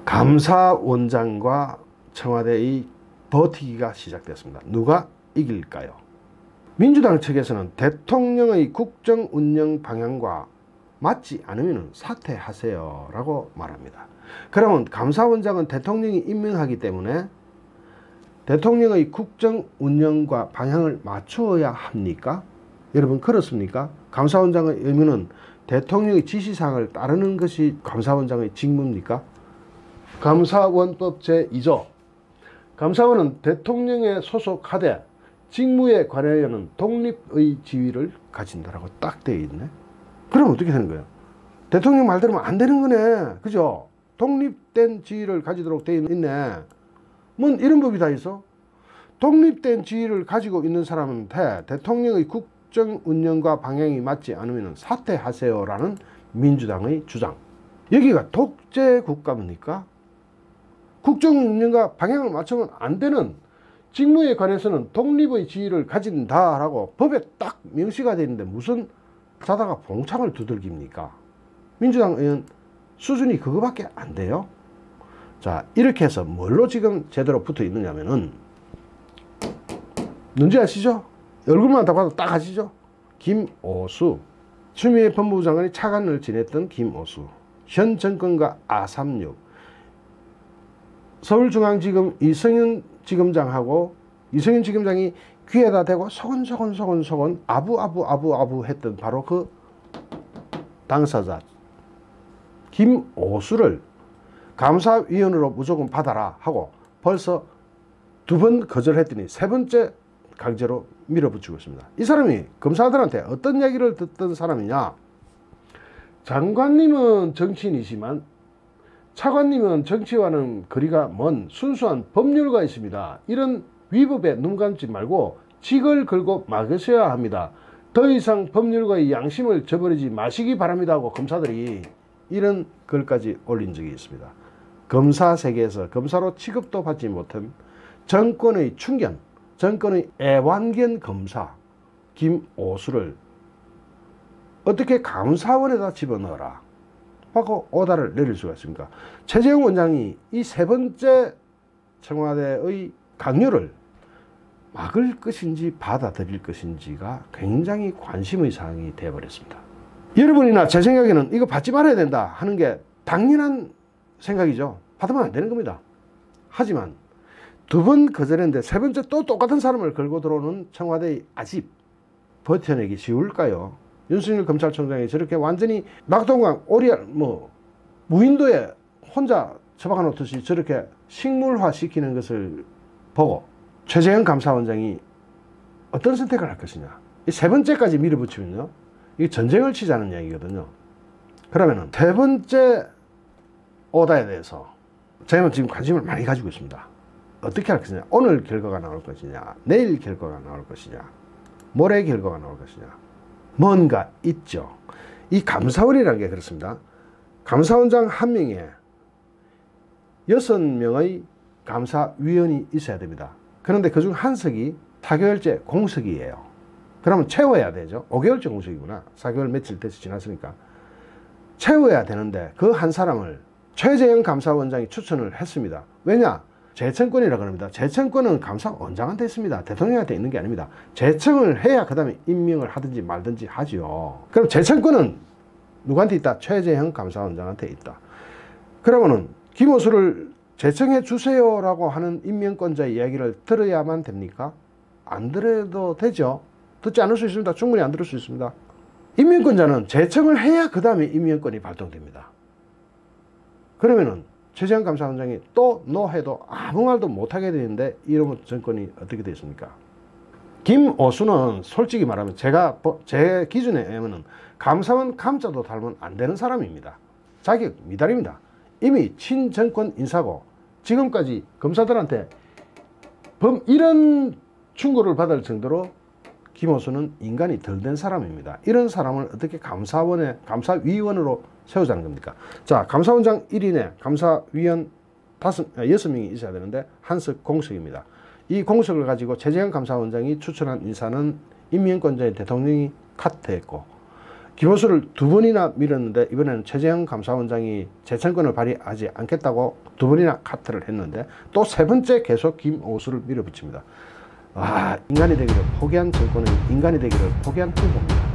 감사원장과 청와대의 버티기가 시작됐습니다. 누가 이길까요? 민주당 측에서는 대통령의 국정 운영 방향과 맞지 않으면 사퇴하세요 라고 말합니다. 그러면 감사원장은 대통령이 임명하기 때문에 대통령의 국정 운영과 방향을 맞추어야 합니까? 여러분 그렇습니까? 감사원장의 의무는 대통령의 지시사항을 따르는 것이 감사원장의 직무입니까? 감사원법 제2조 감사원은 대통령에 소속하되 직무에 관하여는 독립의 지위를 가진다라고 딱 되어 있네. 그럼 어떻게 되는 거예요? 대통령 말 들으면 안 되는 거네. 그죠? 독립된 지위를 가지도록 되어 있네. 뭐 이런 법이 다 있어? 독립된 지위를 가지고 있는 사람한테 대통령의 국정 운영과 방향이 맞지 않으면 사퇴하세요라는 민주당의 주장. 여기가 독재 국가입니까? 국정 운영과 방향을 맞추면 안 되는 직무에 관해서는 독립의 지위를 가진다라고 법에 딱 명시가 되어 있는데 무슨 자다가 봉창을 두들깁니까? 민주당 의원 수준이 그거밖에 안 돼요. 자, 이렇게 해서 뭘로 지금 제대로 붙어 있느냐면은 뭔지 아시죠? 얼굴만 다 봐도 딱 아시죠? 김오수, 추미애 법무부 장관이 차관을 지냈던 김오수, 현 정권과 아36, 서울중앙지검 이성윤 지검장하고 이성윤 지검장이 귀에다 대고 소곤소곤 아부 했던 바로 그 당사자 김오수를 감사위원으로 무조건 받아라 하고 벌써 2번 거절했더니 3번째 강제로 밀어붙이고 있습니다. 이 사람이 검사들한테 어떤 이야기를 듣던 사람이냐? 장관님은 정치인이지만 차관님은 정치와는 거리가 먼 순수한 법률가 있습니다. 이런 위법에 눈 감지 말고 직을 걸고 막으셔야 합니다. 더 이상 법률가의 양심을 저버리지 마시기 바랍니다 하고 검사들이 이런 글까지 올린 적이 있습니다. 검사 세계에서 검사로 취급도 받지 못한 정권의 충견, 정권의 애완견 검사 김오수를 어떻게 감사원에다 집어넣어라 하고 오다를 내릴 수가 있습니까? 최재형 원장이 이 3번째 청와대의 강요를 막을 것인지 받아들일 것인지가 굉장히 관심의 사항이 되어버렸습니다. 여러분이나 제 생각에는 이거 받지 말아야 된다 하는 게 당연한 생각이죠. 받으면 안 되는 겁니다. 하지만 2번 거절했는데 3번째 또 똑같은 사람을 걸고 들어오는 청와대의 아집 버텨내기 쉬울까요? 윤석열 검찰총장이 저렇게 완전히 낙동강 오리알 무인도에 혼자 처박아 놓듯이 저렇게 식물화 시키는 것을 보고 최재형 감사원장이 어떤 선택을 할 것이냐. 이 3번째까지 밀어붙이면요 이게 전쟁을 치자는 이야기거든요. 그러면은 3번째 오다에 대해서 저희는 지금 관심을 많이 가지고 있습니다. 어떻게 할 것이냐. 오늘 결과가 나올 것이냐, 내일 결과가 나올 것이냐, 모레 결과가 나올 것이냐. 뭔가 있죠. 이 감사원이라는 게 그렇습니다. 감사원장 1명에 6명의 감사위원이 있어야 됩니다. 그런데 그중 한 석이 4개월째 공석이에요. 그러면 채워야 되죠. 5개월째 공석이구나. 4개월 며칠 돼서 지났으니까. 채워야 되는데 그 한 사람을 최재형 감사원장이 추천을 했습니다. 왜냐? 재청권이라 그럽니다. 재청권은 감사원장한테 있습니다. 대통령한테 있는 게 아닙니다. 재청을 해야 그 다음에 임명을 하든지 말든지 하죠. 그럼 재청권은 누구한테 있다? 최재형 감사원장한테 있다. 그러면은 김오수를 재청해 주세요라고 하는 임명권자의 이야기를 들어야만 됩니까? 안 들어도 되죠. 듣지 않을 수 있습니다. 충분히 안 들을 수 있습니다. 임명권자는 재청을 해야 그 다음에 임명권이 발동됩니다. 그러면은 최재형 감사원장이 또 노 해도 아무 말도 못하게 되는데 이러면 정권이 어떻게 되겠습니까? 김오수는 솔직히 말하면 제 기준에 의하면 감사원 감자도 달면 안 되는 사람입니다. 자격 미달입니다. 이미 친정권 인사고 지금까지 검사들한테 이런 충고를 받을 정도로 김오수는 인간이 덜 된 사람입니다. 이런 사람을 어떻게 감사위원으로 세우자는 겁니까? 자, 감사원장 1인에 감사위원 6명이 있어야 되는데 한석 공석입니다. 이 공석을 가지고 최재형 감사원장이 추천한 인사는 임명권자의 대통령이 카트했고 김호수를 두 번이나 밀었는데 이번에는 최재형 감사원장이 재청권을 발휘하지 않겠다고 두 번이나 카트를 했는데 또 세 번째 계속 김호수를 밀어붙입니다. 인간이 되기를 포기한 정권은 인간이 되기를 포기한 후보입니다.